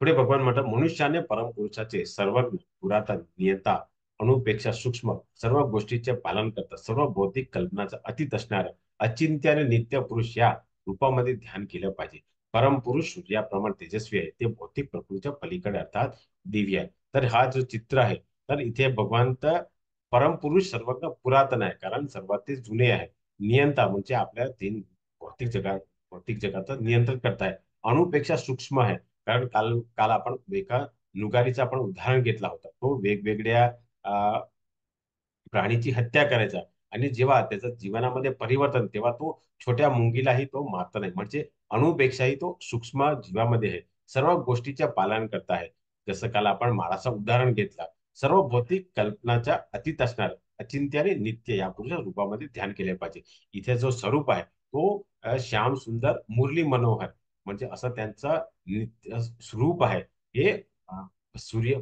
पुढे भगवान म्हणतात मनुष्याने परमपुरुषाचे सर्वज्ञ पुरातन नियंता अणुपेक्षा सूक्ष्म सर्व गोष्टीचे पालन करतात सर्व बौद्धिक कल्पनाचा अतीत असणाऱ्या अचिंत्य आणि नित्य पुरुष या रूपामध्ये ध्यान केलं पाहिजे. परमपुरुष सूर्याप्रमाणे तेजस्वी आहे, ते भौतिक प्रकृतीच्या पलीकडे अर्थात दिव्य आहे. तर हा जो चित्र आहे तर इथे भगवंत परमपुरुष सर्वज्ञ पुरातन आहे कारण सर्वात ते जुने आहे. नियंता म्हणजे आपल्या तीन भौतिक जगाचं नियंत्रण करताय. अणुपेक्षा सूक्ष्म आहे कारण काल काल आपण एका नुगारीचं आपण उदाहरण घेतला होता. तो वेगवेगळ्या अ, प्राणीची हत्या करायचा आणि जेव्हा त्याचं जीवनामध्ये परिवर्तन तेव्हा तो छोट्या मुंगीलाही तो मारत नाही. म्हणजे अणुपेक्षाही तो सूक्ष्म जीवामध्ये आहे. सर्व गोष्टीचे पालन करत आहे. जसं काल आपण माळाचं उदाहरण घेतलं. सर्व भौतिक कल्पनाच्या अतीत असणार अचिंत्य आणि नित्य या पुरुष रूपामध्ये ध्यान केले पाहिजे. इथे जो स्वरूप आहे तो श्याम सुंदर मुरली मनोहर म्हणजे असं त्यांचं नित्य स्वरूप आहे. हे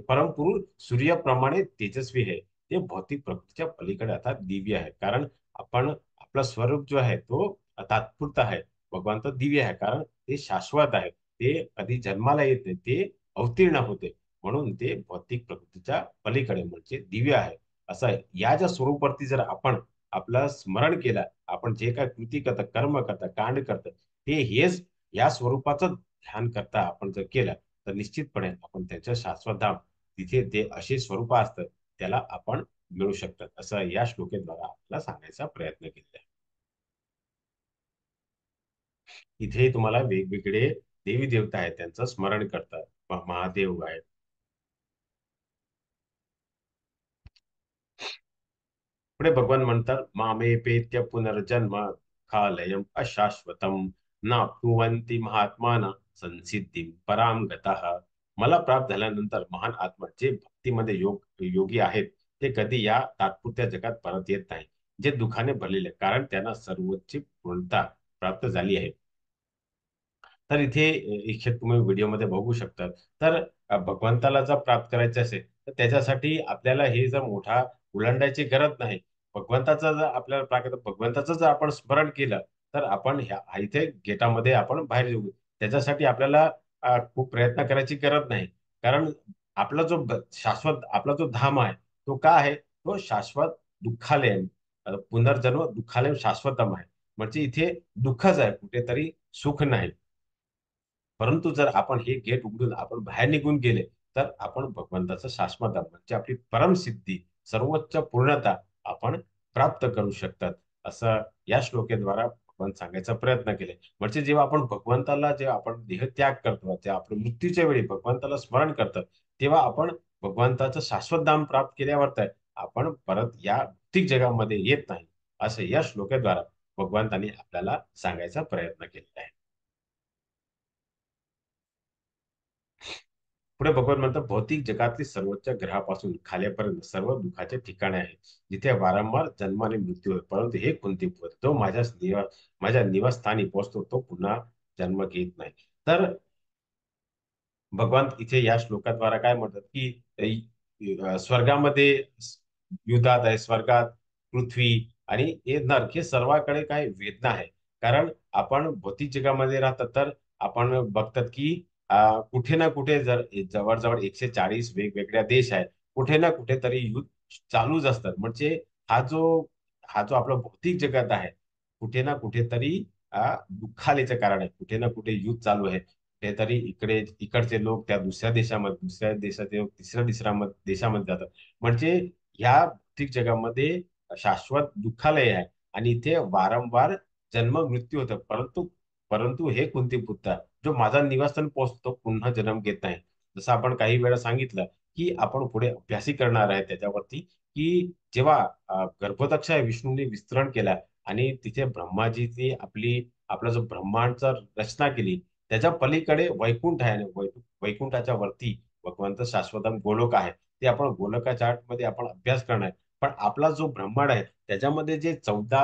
परमपुरुष सूर्याप्रमाणे तेजस्वी आहे. ते भौतिक प्रकृतीच्या पलीकडे अर्थात दिव्य आहे. कारण आपण आपला स्वरूप जो आहे तो तात्पुरता आहे. भगवान तर दिव्य आहे कारण ते शाश्वत आहे. ते कधी जन्माला येत नाही, ते अवतीर्ण होते. म्हणून ते भौतिक प्रकृतीच्या पलीकडे म्हणजे दिव्य आहे. असं आहे. या ज्या स्वरूपावरती जर आपण आपलं स्मरण केलं, आपण जे काय कृती करता, कर्म करता, कांड करता, ते हेच या स्वरूपाचं ध्यान करता आपण जर केलं तर निश्चितपणे आपण त्याच्या शाश्वत धाम तिथे ते असे स्वरूप असतं त्याला आपण मिळू शकतात असं या श्लोकेद्वारा आपल्याला सांगायचा प्रयत्न केलेला आहे. इथे तुम्हाला वेगवेगळे देवी देवता आहेत त्यांचं स्मरण करतात. महादेव आहेत. पुढे भगवान म्हणतात मामेपेत्य पुनर्जन्म कालयम अशाश्वतम नाप्नुवन्ति महात्माना संसिद्धी पराम गतः. मला प्राप्त झाल्यानंतर महान आत्मा जे भक्तीमध्ये योगी आहेत ते कधी या तात्पुरत्या जगात परत येत नाही जे दुःखाने भरलेले कारण त्यांना सर्वोच्च पूर्णता प्राप्त झाली आहे. तर इथे इथे तुम्ही व्हिडिओमध्ये बघू शकता. तर भगवंताला जर प्राप्त करायचे असेल तर त्याच्यासाठी आपल्याला हे जर मोठा ओलांडायची गरज नाही. भगवंताचं जर आपल्याला भगवंताचं जर आपण स्मरण केलं तर आपण ह्या इथे गेटामध्ये आपण बाहेर येऊ. त्याच्यासाठी आपल्याला खूप प्रयत्न करायची गरज नाही. कारण आपला जो शाश्वत आपला जो धाम आहे तो का आहे तो शाश्वत दुःखालय पुनर्जन्म दुःखालय शाश्वतम आहे. म्हणजे इथे दुःखच आहे कुठेतरी सुख नाही. परंतु जर आपण हे गेट उघडून आपण बाहेर निघून गेले तर आपण भगवंताचं शाश्वत म्हणजे आपली परमसिद्धी सर्वोच्च पूर्णता आपण प्राप्त करू शकतात असं या श्लोकेद्वारा भगवान सांगायचा प्रयत्न केले. म्हणजे जेव्हा आपण भगवंताला जेव्हा आपण देहत्याग करतो तेव्हा आपण मृत्यूच्या वेळी भगवंताला स्मरण करतो तेव्हा आपण भगवंताचं शाश्वत धाम प्राप्त केल्यावर तर आपण परत या भौतिक जगामध्ये येत नाही असं या श्लोकेद्वारा भगवंतांनी आपल्याला सांगायचा प्रयत्न केलेला आहे. पुढे भगवान म्हणतात भौतिक जगातली सर्वोच्च ग्रहापासून खाल्यापर्यंत सर्व दुःखाचे ठिकाणे आहे जिथे वारंवार जन्म आणि मृत्यू होतो. परंतु हे कोणते पद जो माझ्या निवासस्थानी पोहोचतो तो पुन्हा जन्म घेत नाही. तर भगवान इथे या श्लोकाद्वारा काय म्हणतात की स्वर्गामध्ये युद्धात आहे स्वर्गात पृथ्वी आणि हे नरक हे सर्वांकडे काय वेदना आहे. कारण आपण भौतिक जगामध्ये राहतात तर आपण बघतात की कुठे ना कुठे जर जवळजवळ 140 वेगवेगळ्या देश आहेत कुठे ना कुठे तरी युद्ध चालूच असतात. म्हणजे हा जो हा जो आपला भौतिक जगात आहे कुठे ना कुठेतरी दुःखालेचं कारण आहे. कुठे ना कुठे युद्ध चालू आहे. कुठेतरी इकडचे लोक त्या दुसऱ्या देशामध्ये दुसऱ्या देशाचे लोक तिसऱ्या देशामध्ये जातात. म्हणजे ह्या भौतिक जगामध्ये शाश्वत दुःखालय आहे आणि इथे वारंवार जन्म मृत्यू होतं. परंतु परंतु हे कुंती पुत्र जो माझा निवासस्थान पोहोचतो पुन्हा जन्म घेत नाही. जसं आपण काही वेळा सांगितलं की आपण पुढे अभ्यासी करणार आहे त्याच्यावरती की जेव्हा गर्भोदक्ष विष्णूने विस्तरण केला आणि तिथे ब्रह्माजीची आपला जो ब्रह्मांडचा रचना केली त्याच्या पलीकडे वैकुंठ आहे. वैकुंठाच्या वरती भगवंत शाश्वतम गोलोक आहे. ते आपण गोलकाच्या मध्ये आपण अभ्यास करणार आहे. पण आपला जो ब्रह्मांड आहे त्याच्यामध्ये जे 14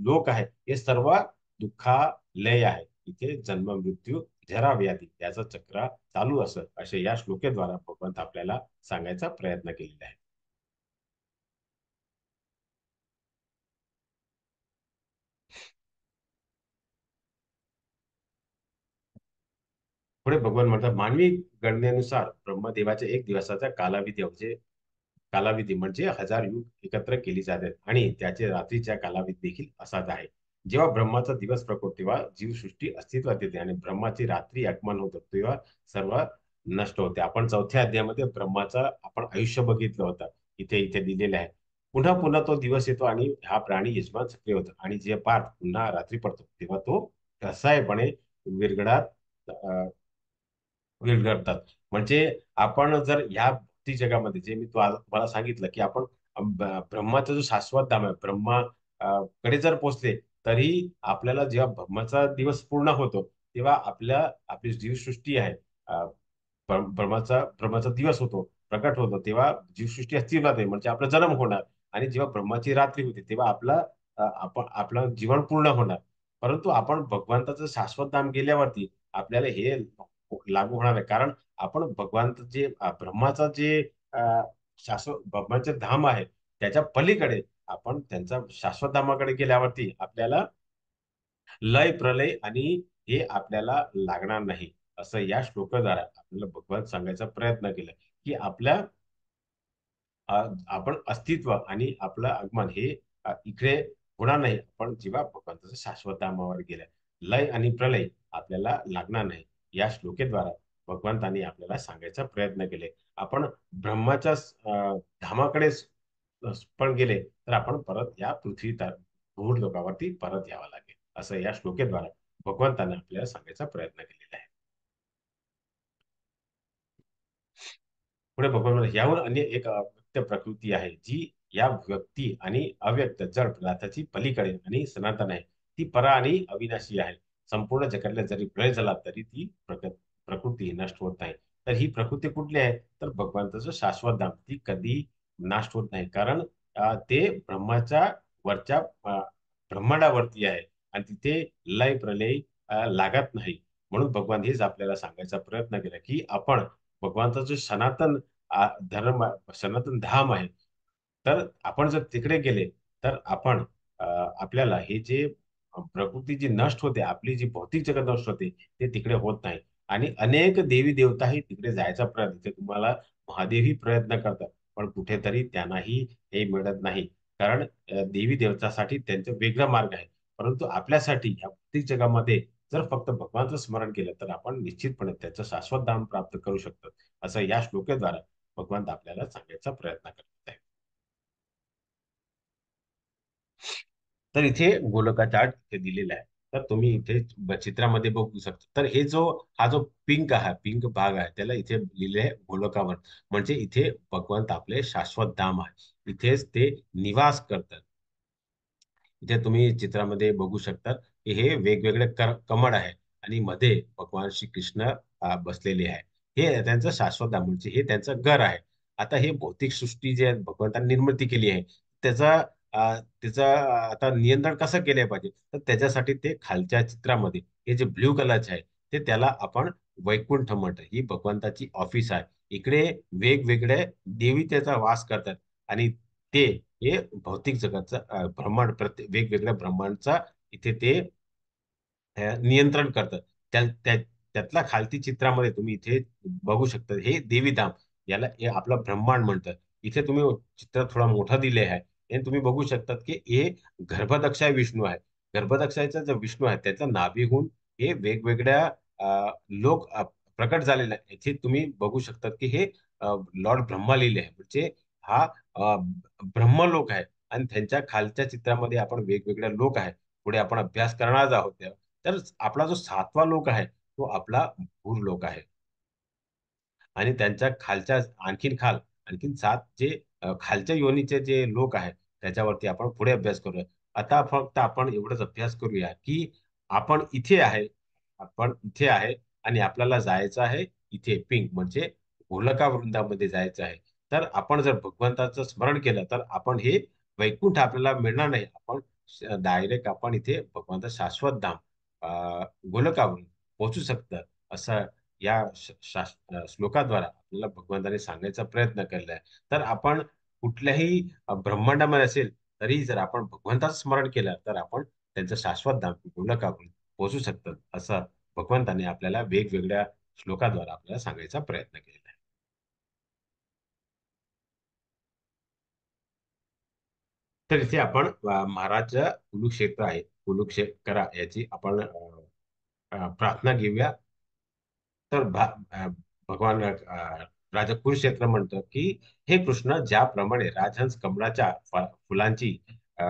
लोक आहेत हे सर्व दुःखालय आहे. इथे जन्म मृत्यू जरा व्याधी याचं चक्र चालू असत असे या श्लोकेद्वारा भगवंत आपल्याला सांगायचा प्रयत्न केलेला आहे. पुढे भगवान म्हणतात मानवी गणनेनुसार ब्रह्मदेवाच्या एक दिवसाचा कालावधी म्हणजे 1000 युग एकत्र केली जातात आणि त्याचे रात्रीच्या कालावधी देखील असाच आहे. जेव्हा ब्रह्माचा दिवस प्रकट तेव्हा जीवसृष्टी अस्तित्वात येते आणि ब्रह्माची रात्री आगमन होतं तेव्हा सर्व नष्ट होते. आपण चौथ्या अध्यायामध्ये ब्रह्माचं आपण आयुष्य बघितलं होतं. इथे इथे दिलेलं आहे. पुन्हा पुन्हा तो दिवस येतो आणि हा प्राणी यजमान सक्रिय होतो आणि जे पाठ पुन्हा रात्री पडतो तेव्हा तो कसायपणे विरगळात विरघळतात. म्हणजे आपण जर ह्या भौतिक जगामध्ये जे मी तुम्हाला सांगितलं की आपण ब्रह्माचा जो शाश्वत धाम आहे ब्रह्मा कडे जर पोहोचले तरी आपल्याला जेव्हा ब्रह्माचा दिवस पूर्ण होतो तेव्हा आपली जीवसृष्टी आहे, ब्रह्माचा दिवस होतो, प्रकट होतो, तेव्हा जीवसृष्टी अस्तित्वात आहे, म्हणजे आपला जन्म होणार. आणि जेव्हा ब्रह्माची रात्री होते तेव्हा आपलं जीवन पूर्ण होणार. परंतु आपण भगवंताचं शाश्वत धाम गेल्यावरती आपल्याला हे लागू होणार आहे, कारण आपण भगवंत जे ब्रह्माचा जे अ, शाश्वत ब्रह्माचे धाम आहे त्याच्या पलीकडे आपण त्यांचा शाश्वत धामाकडे गेल्यावरती आपल्याला लय प्रलय आणि हे आपल्याला लागणार नाही. असं या श्लोकाद्वारे आपल्याला भगवंत सांगायचा प्रयत्न केला, की आपण अस्तित्व आणि आपलं आगमन हे इकडे होणार नाही. आपण जेव्हा भगवंताच्या शाश्वत धामावर गेल्या, लय आणि प्रलय आपल्याला लागणार नाही. या श्लोकेद्वारा भगवंतांनी आपल्याला सांगायचा प्रयत्न केले. आपण ब्रह्माच्या धामाकडे पण गेले तर आपण परत या पृथ्वी भूर लोकावरती परत यावं लागेल, असं या श्लोकेद्वारा भगवंताने आपल्याला सांगायचा प्रयत्न केलेला आहे. पुढे भगवान म्हणतात, याहून अन्य एक अव्यक्त प्रकृती आहे जी या व्यक्ती आणि अव्यक्त जड पदार्थाची पलीकडे आणि सनातन आहे. ती परा आणि अविनाशी आहे. संपूर्ण जगातला जरी प्रलय झाला तरी ती प्रकृती नष्ट होत नाही. तर ही प्रकृती कुठली आहे? तर भगवंताचं शाश्वत धाम. ती कधी नाश होत नाही, कारण ते ब्रह्माच्या वरच्या ब्रह्मांडावरती आहे आणि तिथे लय प्रलय लागत नाही. म्हणून भगवान हेच आपल्याला सांगायचा प्रयत्न केला, की आपण भगवंताचं जो धर्म सनातन धाम आहे, तर आपण जर तिकडे गेले तर आपण अ, आपल्याला हे जे प्रकृती जी नष्ट होते, आपली जी भौतिक जगत नष्ट होते, ते तिकडे होत नाही. आणि अनेक देवी देवताही तिकडे जायचा प्रयत्न, ते तुम्हाला महादेवही प्रयत्न करतात, पण कुठेतरी त्यांनाही हे मिळत नाही. कारण देवी देवतासाठी त्यांचा वेगळा मार्ग आहे. परंतु आपल्यासाठी या भौतिक जगामध्ये जर फक्त भगवानचं स्मरण केलं तर आपण निश्चितपणे त्याचं शाश्वत धाम प्राप्त करू शकतो. असं या श्लोकेद्वारा भगवंत आपल्याला सांगायचा प्रयत्न करत आहे. तर इथे गोलकाचा आठ इथे दिलेला आहे. तर तुम्ही इथे चित्रामध्ये बघू शकता. तर हा जो पिंक भाग आहे त्याला इथे लिहिले आहे गोलकावर. म्हणजे इथे भगवंत आपले शाश्वत धाम आहे, इथेच ते निवास करतात. इथे तुम्ही चित्रामध्ये बघू शकता की हे वेगवेगळे कमळ आहे आणि मध्ये भगवान श्री कृष्ण बसलेले आहे. हे त्यांचं शाश्वत धाम, म्हणजे हे त्यांचं घर आहे. आता हे भौतिक सृष्टी जे भगवंतांनी निर्मिती केली आहे त्याचा त्याचा आता नियंत्रण कसं केलं पाहिजे, तर त्याच्यासाठी ते खालच्या चित्रामध्ये हे जे ब्ल्यू कलरचे आहे ते त्याला आपण वैकुंठ म्हणतो. ही भगवंताची ऑफिस आहे. इकडे वेगवेगळे देवी त्याचा वास करतात आणि ते हे भौतिक जगाचा ब्रह्मांड वेगवेगळ्या ब्रह्मांडचा इथे ते नियंत्रण करतात. त्यातला खालती चित्रामध्ये तुम्ही इथे बघू शकता हे देवीधाम, याला हे आपलं ब्रह्मांड म्हणतात. इथे तुम्ही चित्र थोडा मोठा दिले आहे आणि तुम्ही बघू शकतात की हे गर्भदक्षा विष्णू आहे. गर्भदक्षाचा जो विष्णू आहे त्याच्या नाभीहून हे वेगवेगळ्या लोक प्रकट झालेले आहे. इथे तुम्ही बघू शकतात की हे लॉर्ड ब्रह्मा लिहिले आहे, म्हणजे हा अ, ब्रह्मलोक आहे. आणि त्यांच्या खालच्या चित्रामध्ये आपण वेगवेगळे लोक आहे, पुढे आपण अभ्यास करणार आहोत. तर आपला जो सातवा लोक आहे तो आपला भूर लोक आहे. आणि त्यांच्या खालच्या आणखीन सात जे खालच्या योनीचे जे लोक आहेत त्याच्यावरती आपण पुढे अभ्यास करूया. आता फक्त आपण एवढंच अभ्यास करूया की आपण इथे आहे आपण इथे आहे आणि आपल्याला जायचं आहे इथे पिंक, म्हणजे गोलका वृंदामध्ये जायचं आहे. तर आपण जर भगवंताचं स्मरण केलं तर आपण हे वैकुंठ आपल्याला मिळणार नाही. आपण डायरेक्ट आपण इथे भगवंत शाश्वत धाम गोलकावरून पोहोचू शकतं, असं या श्लोकाद्वारा आपल्याला भगवंताने सांगण्याचा प्रयत्न केला आहे. तर आपण कुठल्याही ब्रह्मांडामध्ये असेल तरी जर आपण भगवंताचं स्मरण केलं तर आपण त्यांचं शाश्वत धाम गोलकावरून पोहोचू शकतात, असं भगवंताने आपल्याला वेगवेगळ्या श्लोकाद्वारा आपल्याला सांगायचा प्रयत्न केलेला आहे. तर इथे आपण महाराज कुरुक्षेत्र आहे, कुरुक्षेत्रा याची आपण प्रार्थना घेऊया. तर भगवान राजा कुरुक्षेत्र म्हणतो की हे कृष्ण, ज्याप्रमाणे राजहंस कमळाच्या फुलांची अ,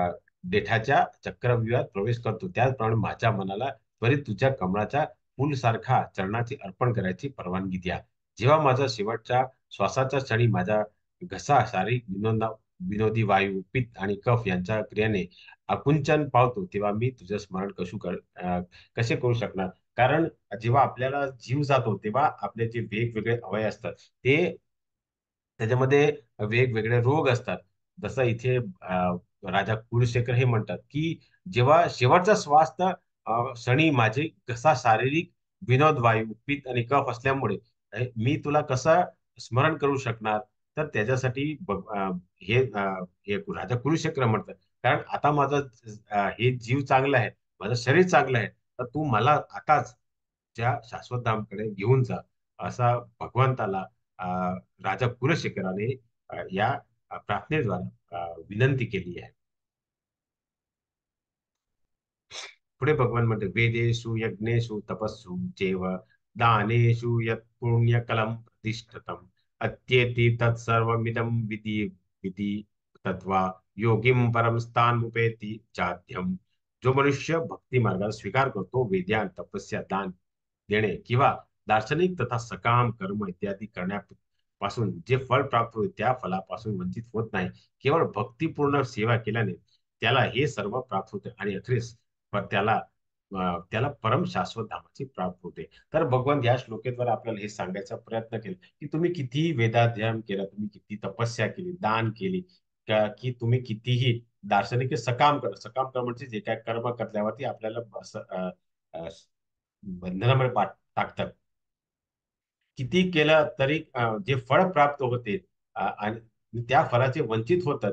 देठाच्या चक्रव्यूहात प्रवेश करतो त्याचप्रमाणे माझ्या मनाला त्वरित तुझ्या कमळाच्या फुलसारखा चरणाची अर्पण करायची परवानगी द्या. जेव्हा माझा शेवटच्या श्वासाच्या क्षणी माझा घसा शारीरिक विनोदी वायू, पित्त आणि कफ यांच्या क्रियेने आकुंचन पावतो तेव्हा मी तुझं स्मरण कसे करू शकणार. कारण जेव्हा आपल्याला जीव जातो तेव्हा आपले जे वेगवेगळे अवयव असतात ते त्याच्यामध्ये वेगवेगळे रोग असतात. जसं इथे राजा कुलशेखर हे म्हणतात की जेव्हा शेवटचा श्वास तर क्षणी माझे कसा शारीरिक विनोद वायू पित्त आणि कफ असल्यामुळे मी तुला कसा स्मरण करू शकणार. तर त्याच्यासाठी हे राजा कुलशेखर म्हणतात कारण आता माझं हे जीव चांगलं आहे, माझं शरीर चांगलं आहे, तर तू मला आताच त्या शाश्वत धामकडे घेऊन जा, असा भगवंताला अ, राजा कुलशेखराने या प्रार्थनेद्वारे विनंती केली आहे. पुढे भगवान म्हणते वेदेषु यज्ञेषु तपस्सु चैव दानेषु यत् पुण्यकलम प्रतिष्ठतम अत्येति तत्सर्वमिदं विधि विधि तत्वा योगिम परम स्थान उपेति चाध्यम. जो मनुष्य भक्ती मार्गाला स्वीकार करतो, वेद्यान तपस्या दान देणे किंवा दार्शनिक तथा सकाम कर्म इत्यादी करण्यापासून जे फळ प्राप्त होईल त्या फलापासून वंचित होत नाही, केवळ भक्तीपूर्ण सेवा केल्याने त्याला हे सर्व प्राप्त होते आणि अखेरीस त्याला त्याला परम शाश्वत धामाची प्राप्त होते. तर भगवान या श्लोकेद्वारे आपल्याला हे सांगायचा प्रयत्न केला की तुम्ही कितीही वेदाध्ययन केलं, तुम्ही किती तपस्या केली, दान केली, की तुम्ही कितीही दार्शनिक सकाम कर, सकाम कर म्हणजे जे काय कर्म करल्यावरती आपल्याला बंधनामध्ये टाकतात, किती केलं तरी जे फळ प्राप्त होते आणि त्या फळाचे वंचित होतात.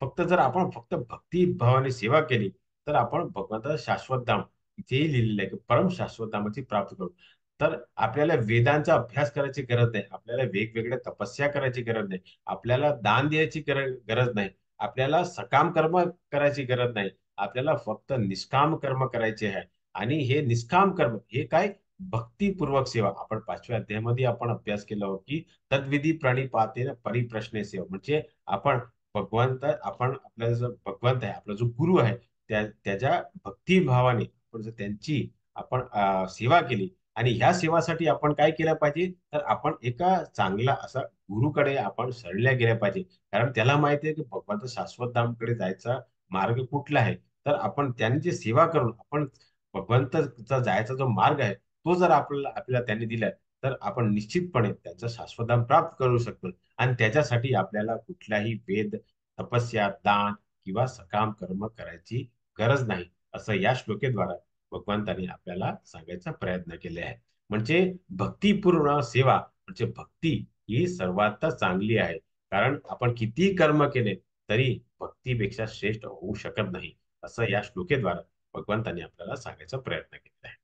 फक्त जर आपण फक्त भक्ती भावाने सेवा केली तर आपण भगवंता शाश्वत धाम इथेही लिहिलेलं आहे की परम शाश्वत धामाची प्राप्त करू. तर आपल्याला वेदांचा अभ्यास करायची गरज नाही, आपल्याला वेगवेगळ्या तपस्या करायची गरज नाही, आपल्याला दान द्यायची गरज नाही, आपल्याला सकाम कर्म करायची गरज नाही, आपल्याला फक्त निष्काम कर्म करायचे आहे. आणि हे निष्काम कर्म हे काय, भक्तीपूर्वक सेवा. आपण 5व्या अध्यायामध्ये आपण अभ्यास केला होता की तद्विधी प्रणिपातेन परिप्रश्ने सेवा म्हणजे आपण आपण आपला जो भगवंत आहे, आपला जो गुरु आहे, त्याच्या भक्तिभावाने आपण जर त्यांची आपण सेवा केली आणि ह्या सेवासाठी आपण काय केलं पाहिजे, तर आपण एका चांगला असा गुरुकडे आपण शरणल्या गेल्या पाहिजे. कारण त्याला माहिती आहे की भगवंत शाश्वत धामकडे जायचा मार्ग कुठला आहे. तर आपण त्यांनी जे सेवा करून आपण भगवंतचा जायचा जो मार्ग आहे तो जर आपल्याला त्यांनी दिलाय तर आपण निश्चितपणे त्यांचा शाश्वतधाम प्राप्त करू शकतो. आणि त्याच्यासाठी आपल्याला कुठल्याही वेद तपस्या दान किंवा सकाम कर्म करायची गरज नाही, असं या श्लोकेद्वारा भगवंतांनी आपल्याला सांगायचा प्रयत्न केले आहे. म्हणजे भक्तिपूर्ण सेवा म्हणजे भक्ती ही सर्वात चांगली आहे. कारण आपण किती कर्म केले तरी भक्तीपेक्षा श्रेष्ठ होऊ शकत नाही, असं या श्लोकेद्वारा भगवंतांनी आपल्याला सांगायचा प्रयत्न केला आहे.